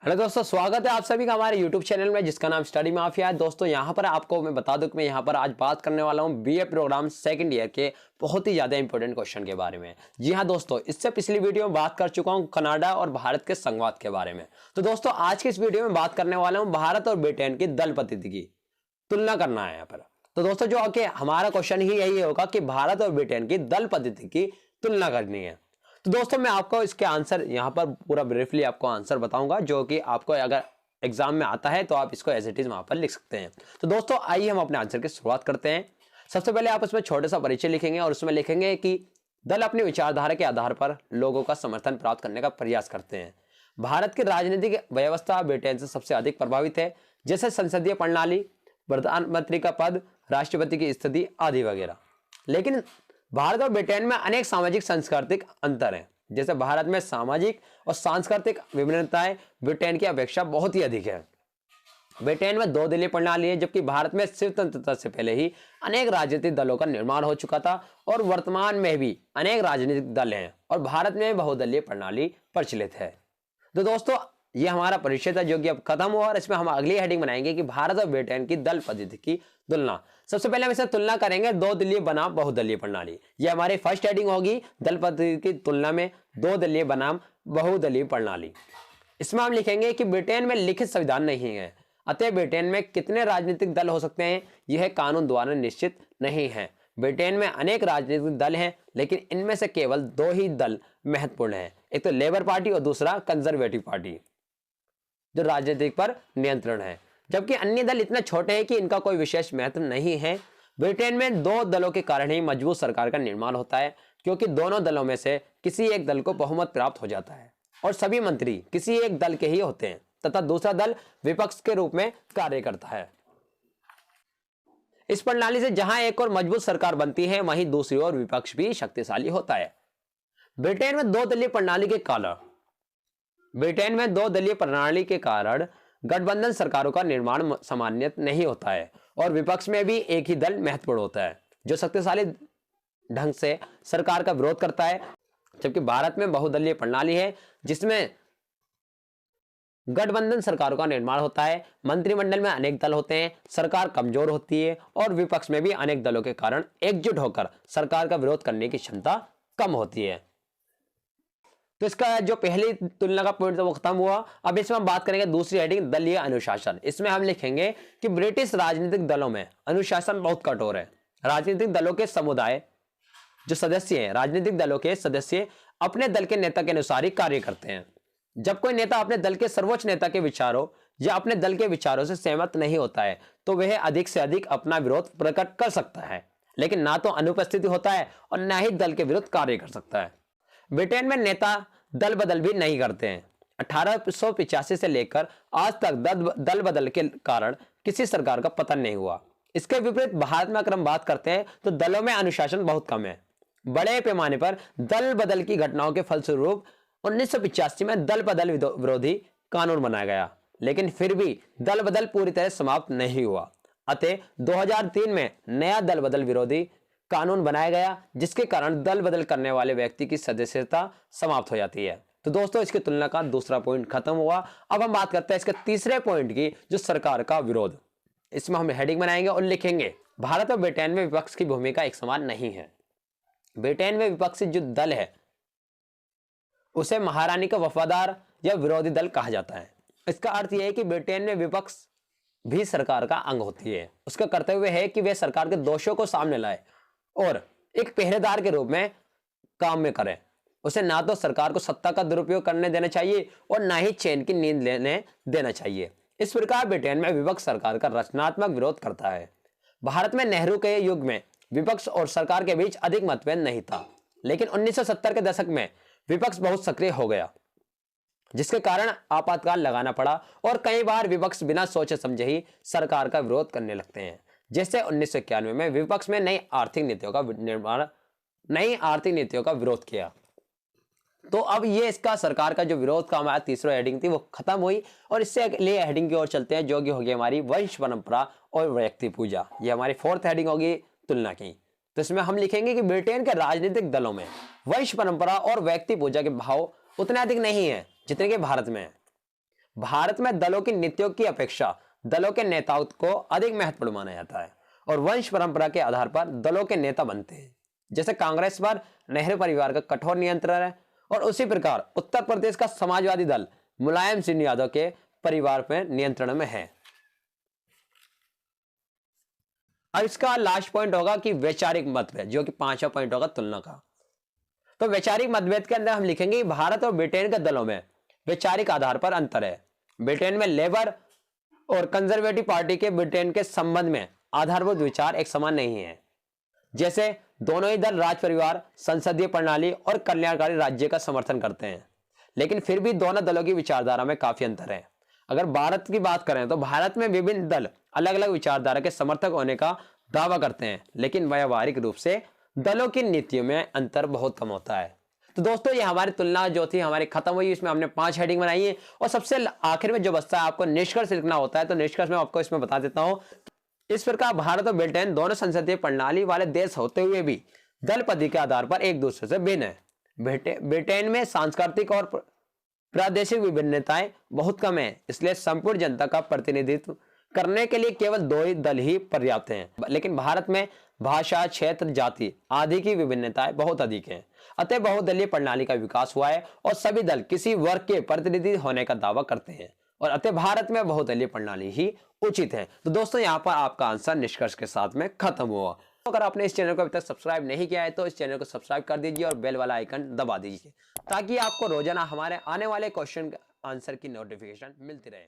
Hello दोस्तों, स्वागत है आप सभी का हमारे YouTube चैनल में जिसका नाम स्टडी माफिया है। दोस्तों यहाँ पर आपको मैं बता दूं कि मैं यहाँ पर आज बात करने वाला हूँ बीए प्रोग्राम सेकंड ईयर के बहुत ही ज़्यादा इंपॉर्टेंट क्वेश्चन के बारे में। जी हाँ दोस्तों, इससे पिछली वीडियो में बात कर चुका हूँ कनाडा और भारत के संवाद के बारे में। तो दोस्तों आज की इस वीडियो में बात करने वाला हूँ भारत और ब्रिटेन की दल पद्धति की तुलना करना है यहाँ पर। तो दोस्तों जो कि हमारा क्वेश्चन ही यही होगा कि भारत और ब्रिटेन की दल पद्धति की तुलना करनी है। तो दोस्तों मैं आपको इसके आंसर यहाँ पर पूरा ब्रीफली आपको आंसर बताऊंगा, जो कि आपको अगर एग्जाम में आता है तो आप इसको एज इट इज वहां पर लिख सकते हैं। तो दोस्तों आइए हम अपने आंसर की शुरुआत करते हैं। सबसे पहले आप उसमें छोटे सा परिचय लिखेंगे और उसमें लिखेंगे कि दल अपनी विचारधारा के आधार पर लोगों का समर्थन प्राप्त करने का प्रयास करते हैं। भारत की राजनीतिक व्यवस्था ब्रिटेन से सबसे अधिक प्रभावित है, जैसे संसदीय प्रणाली, प्रधानमंत्री का पद, राष्ट्रपति की स्थिति आदि वगैरह। लेकिन भारत और ब्रिटेन में अनेक सामाजिक सांस्कृतिक अंतर हैं। जैसे भारत में सामाजिक और सांस्कृतिक विभिन्नताएं ब्रिटेन की अपेक्षा बहुत ही अधिक है। ब्रिटेन में दो दलीय प्रणाली है, जबकि भारत में स्वतंत्रता से पहले ही अनेक राजनीतिक दलों का निर्माण हो चुका था और वर्तमान में भी अनेक राजनीतिक दल हैं और भारत में बहुदलीय प्रणाली प्रचलित है। तो दोस्तों ये हमारा परिचय था जो कि अब खत्म हुआ और इसमें हम अगली हेडिंग बनाएंगे कि भारत और ब्रिटेन की दल पद्धति की तुलना। सबसे पहले हम इसे तुलना करेंगे दो दलीय बनाम बहुदलीय प्रणाली। ये हमारी फर्स्ट हेडिंग होगी, दल पद्धति की तुलना में दो दलीय बनाम बहुदलीय प्रणाली। इसमें हम लिखेंगे कि ब्रिटेन में लिखित संविधान नहीं है, अतः ब्रिटेन में कितने राजनीतिक दल हो सकते हैं यह कानून द्वारा निश्चित नहीं है। ब्रिटेन में अनेक राजनीतिक दल हैं, लेकिन इनमें से केवल दो ही दल महत्वपूर्ण हैं, एक तो लेबर पार्टी और दूसरा कंजर्वेटिव पार्टी जो राजनीतिक पर नियंत्रण है, जबकि अन्य दल इतना छोटे हैं कि इनका कोई विशेष महत्व नहीं है। ब्रिटेन में दो दलों के कारण ही मजबूत सरकार का निर्माण होता है, क्योंकि दोनों दलों में से किसी एक दल को बहुमत प्राप्त हो जाता है और सभी मंत्री किसी एक दल के ही होते हैं तथा दूसरा दल विपक्ष के रूप में कार्य करता है। इस प्रणाली से जहां एक और मजबूत सरकार बनती है, वहीं दूसरी ओर विपक्ष भी शक्तिशाली होता है। ब्रिटेन में दो दलीय प्रणाली के कारण गठबंधन सरकारों का निर्माण सामान्य नहीं होता है और विपक्ष में भी एक ही दल महत्वपूर्ण होता है जो शक्तिशाली ढंग से सरकार का विरोध करता है। जबकि भारत में बहुदलीय प्रणाली है जिसमें गठबंधन सरकारों का निर्माण होता है, मंत्रिमंडल में अनेक दल होते हैं, सरकार कमजोर होती है और विपक्ष में भी अनेक दलों के कारण एकजुट होकर सरकार का विरोध करने की क्षमता कम होती है। तो इसका जो पहली तुलना का पॉइंट था वो खत्म हुआ। अब इसमें हम बात करेंगे दूसरी हेडिंग, दलीय अनुशासन। इसमें हम लिखेंगे कि ब्रिटिश राजनीतिक दलों में अनुशासन बहुत कठोर है। राजनीतिक दलों के समुदाय जो सदस्य हैं, राजनीतिक दलों के सदस्य अपने दल के नेता के अनुसार ही कार्य करते हैं। जब कोई नेता अपने दल के सर्वोच्च नेता के विचारों या अपने दल के विचारों से सहमत नहीं होता है तो वह अधिक से अधिक अपना विरोध प्रकट कर सकता है, लेकिन ना तो अनुपस्थिति होता है और ना ही दल के विरुद्ध कार्य कर सकता है। ब्रिटेन में नेता दल बदल भी नहीं करते हैं। 1885 से लेकर आज तक दल बदल के कारण किसी सरकार का पतन नहीं हुआ। इसके विपरीत भारत में अगर हम बात करते हैं तो दलों में अनुशासन बहुत कम है। बड़े पैमाने पर दल बदल की घटनाओं के फलस्वरूप 1985 में दल बदल विरोधी कानून बनाया गया, लेकिन फिर भी दल बदल पूरी तरह समाप्त नहीं हुआ। अतः 2003 में नया दल बदल विरोधी कानून बनाया गया, जिसके कारण दल बदल करने वाले व्यक्ति की सदस्यता समाप्त हो जाती है। तो दोस्तों इसकी तुलना का दूसरा पॉइंट खत्म हुआ। अब हम बात करते हैं इसके तीसरे पॉइंट की, जो सरकार का विरोध। इसमें हम हेडिंग बनाएंगे और लिखेंगे भारत और ब्रिटेन में विपक्ष की भूमिका एक समान नहीं है। ब्रिटेन में विपक्षी जो दल है उसे महारानी का वफादार या विरोधी दल कहा जाता है। इसका अर्थ यह है कि ब्रिटेन में विपक्ष भी सरकार का अंग होती है। उसका कर्तव्य है कि वह सरकार के दोषों को सामने लाए और एक पहरेदार के रूप में काम में करें। उसे ना तो सरकार को सत्ता का दुरुपयोग करने देना चाहिए और ना ही चैन की नींद लेने देना चाहिए। इस प्रकार ब्रिटेन में विपक्ष सरकार का रचनात्मक विरोध करता है। भारत में नेहरू के युग में विपक्ष और सरकार के बीच अधिक मतभेद नहीं था, लेकिन 1970 के दशक में विपक्ष बहुत सक्रिय हो गया, जिसके कारण आपातकाल लगाना पड़ा और कई बार विपक्ष बिना सोचे समझे ही सरकार का विरोध करने लगते हैं। जैसे 1991 में विपक्ष में नई आर्थिक नीतियों का विरोध किया। तो अब ये इसका सरकार का जो विरोध का हमारा तीसरा हेडिंग थी वो खत्म हुई और इससे अगले हेडिंग की ओर चलते हैं, जो कि होगी हमारी वंश परंपरा और व्यक्ति पूजा। ये हमारी फोर्थ हेडिंग होगी तुलना की। तो इसमें हम लिखेंगे कि ब्रिटेन के राजनीतिक दलों में वंश परंपरा और व्यक्ति पूजा के भाव उतने अधिक नहीं है जितने कि भारत में है। भारत में दलों की नीतियों की अपेक्षा दलों के नेताओं को अधिक महत्वपूर्ण माना जाता है और वंश परंपरा के आधार पर दलों के नेता बनते हैं। जैसे कांग्रेस पर नेहरू परिवार का कठोर नियंत्रण है और उसी प्रकार उत्तर प्रदेश का समाजवादी दल मुलायम सिंह यादव के परिवार में नियंत्रण में है। अब इसका लास्ट पॉइंट होगा कि वैचारिक मतभेद, जो कि 5वां पॉइंट होगा तुलना का। तो वैचारिक मतभेद के अंदर हम लिखेंगे भारत और ब्रिटेन के दलों में वैचारिक आधार पर अंतर है। ब्रिटेन में लेबर और कंजर्वेटिव पार्टी के ब्रिटेन के संबंध में आधारभूत विचार एक समान नहीं है। जैसे दोनों ही दल राज परिवार, संसदीय प्रणाली और कल्याणकारी राज्य का समर्थन करते हैं, लेकिन फिर भी दोनों दलों की विचारधारा में काफी अंतर है। अगर भारत की बात करें तो भारत में विभिन्न दल अलग अलग विचारधारा के समर्थक होने का दावा करते हैं, लेकिन व्यावहारिक रूप से दलों की नीतियों में अंतर बहुत कम होता है। तो दोस्तों, ये हमारी तुलना जो थी हमारी खत्म हुई। इसमें हमने 5 हेडिंग बनाई है और सबसे आखिर में जो बचता है आपको निष्कर्ष लिखना होता है। तो निष्कर्ष में आपको इसमें बता देता हूं। इस प्रकार भारत और ब्रिटेन दोनों संसदीय प्रणाली वाले देश होते हुए भी दल पद्धति के आधार पर एक दूसरे से भिन्न है। ब्रिटेन में सांस्कृतिक और प्रादेशिक विभिन्नताएं बहुत कम है, इसलिए संपूर्ण जनता का प्रतिनिधित्व करने के लिए केवल 2 ही दल ही पर्याप्त हैं। लेकिन भारत में भाषा, क्षेत्र, जाति आदि की विभिन्नताएं बहुत अधिक हैं। अतः बहुदलीय प्रणाली का विकास हुआ है और सभी दल किसी वर्ग के प्रतिनिधि होने का दावा करते हैं और अतः भारत में बहुदलीय प्रणाली ही उचित है। तो दोस्तों, यहाँ पर आपका आंसर निष्कर्ष के साथ में खत्म हुआ। तो अगर आपने इस चैनल को अभी तक सब्सक्राइब नहीं किया है तो इस चैनल को सब्सक्राइब कर दीजिए और बेल वाला आइकन दबा दीजिए, ताकि आपको रोजाना हमारे आने वाले क्वेश्चन आंसर की नोटिफिकेशन मिलती रहे।